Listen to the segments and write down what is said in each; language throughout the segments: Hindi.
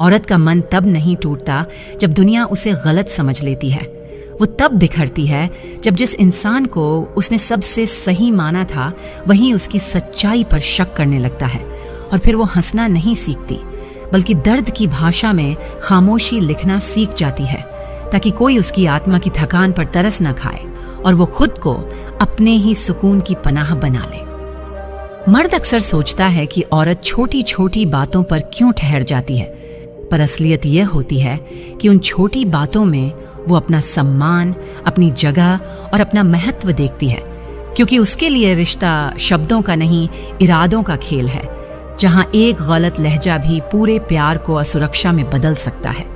औरत का मन तब नहीं टूटता जब दुनिया उसे गलत समझ लेती है। वो तब बिखरती है जब जिस इंसान को उसने सबसे सही माना था वहीं उसकी सच्चाई पर शक करने लगता है। और फिर वो हंसना नहीं सीखती, बल्कि दर्द की भाषा में खामोशी लिखना सीख जाती है, ताकि कोई उसकी आत्मा की थकान पर तरस न खाए और वो खुद को अपने ही सुकून की पनाह बना ले। मर्द अक्सर सोचता है कि औरत छोटी छोटी बातों पर क्यों ठहर जाती है, पर असलियत यह होती है कि उन छोटी बातों में वो अपना सम्मान, अपनी जगह और अपना महत्व देखती है, क्योंकि उसके लिए रिश्ता शब्दों का नहीं, इरादों का खेल है, जहां एक गलत लहजा भी पूरे प्यार को असुरक्षा में बदल सकता है।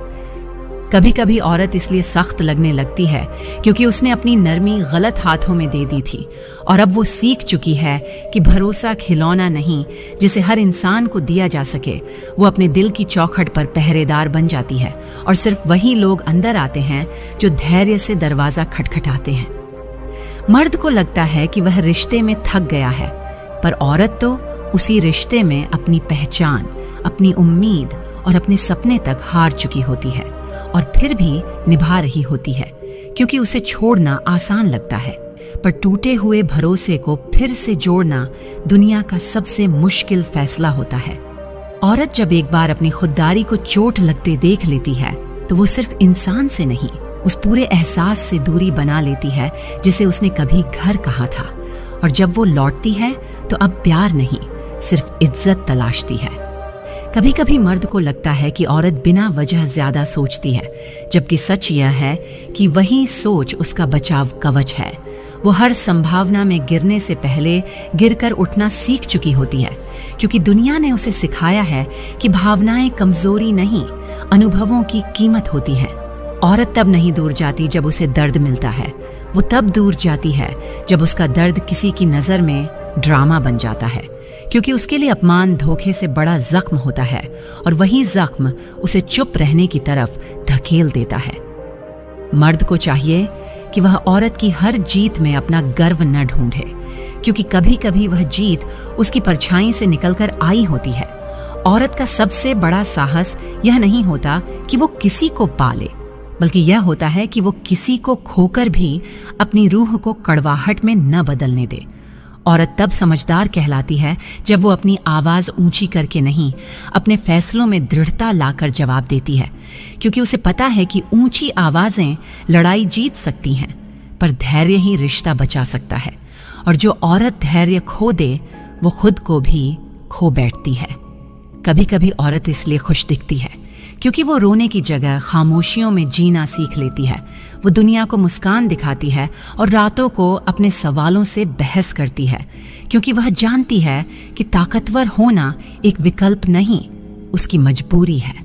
कभी कभी औरत इसलिए सख्त लगने लगती है क्योंकि उसने अपनी नरमी गलत हाथों में दे दी थी, और अब वो सीख चुकी है कि भरोसा खिलौना नहीं जिसे हर इंसान को दिया जा सके। वो अपने दिल की चौखट पर पहरेदार बन जाती है, और सिर्फ वही लोग अंदर आते हैं जो धैर्य से दरवाजा खटखटाते हैं। मर्द को लगता है कि वह रिश्ते में थक गया है, पर औरत तो उसी रिश्ते में अपनी पहचान, अपनी उम्मीद और अपने सपने तक हार चुकी होती है, और फिर भी निभा रही होती है, क्योंकि उसे छोड़ना आसान लगता है, पर टूटे हुए भरोसे को फिर से जोड़ना दुनिया का सबसे मुश्किल फैसला होता है। औरत जब एक बार अपनी खुददारी को चोट लगते देख लेती है तो वो सिर्फ इंसान से नहीं, उस पूरे एहसास से दूरी बना लेती है जिसे उसने कभी घर कहा था। और जब वो लौटती है तो अब प्यार नहीं, सिर्फ इज्जत तलाशती है। कभी कभी मर्द को लगता है कि औरत बिना वजह ज्यादा सोचती है, जबकि सच यह है कि वही सोच उसका बचाव कवच है। वो हर संभावना में गिरने से पहले गिरकर उठना सीख चुकी होती है, क्योंकि दुनिया ने उसे सिखाया है कि भावनाएं कमजोरी नहीं, अनुभवों की कीमत होती हैं। औरत तब नहीं दूर जाती जब उसे दर्द मिलता है, वो तब दूर जाती है जब उसका दर्द किसी की नजर में ड्रामा बन जाता है, क्योंकि उसके लिए अपमान धोखे से बड़ा जख्म होता है, और वही जख्म उसे चुप रहने की तरफ धकेल देता है। मर्द को चाहिए कि वह औरत की हर जीत में अपना गर्व न ढूंढे, क्योंकि कभी कभी वह जीत उसकी परछाई से निकलकर आई होती है। औरत का सबसे बड़ा साहस यह नहीं होता कि वो किसी को पाले, बल्कि यह होता है कि वो किसी को खोकर भी अपनी रूह को कड़वाहट में न बदलने दे। औरत तब समझदार कहलाती है जब वो अपनी आवाज ऊंची करके नहीं, अपने फैसलों में दृढ़ता लाकर जवाब देती है, क्योंकि उसे पता है कि ऊंची आवाजें लड़ाई जीत सकती हैं, पर धैर्य ही रिश्ता बचा सकता है। और जो औरत धैर्य खो दे वो खुद को भी खो बैठती है। कभी कभी औरत इसलिए खुश दिखती है क्योंकि वो रोने की जगह खामोशियों में जीना सीख लेती है। वो दुनिया को मुस्कान दिखाती है और रातों को अपने सवालों से बहस करती है, क्योंकि वह जानती है कि ताकतवर होना एक विकल्प नहीं, उसकी मजबूरी है।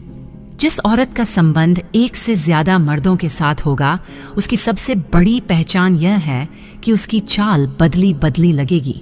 जिस औरत का संबंध एक से ज्यादा मर्दों के साथ होगा, उसकी सबसे बड़ी पहचान यह है कि उसकी चाल बदली बदली लगेगी,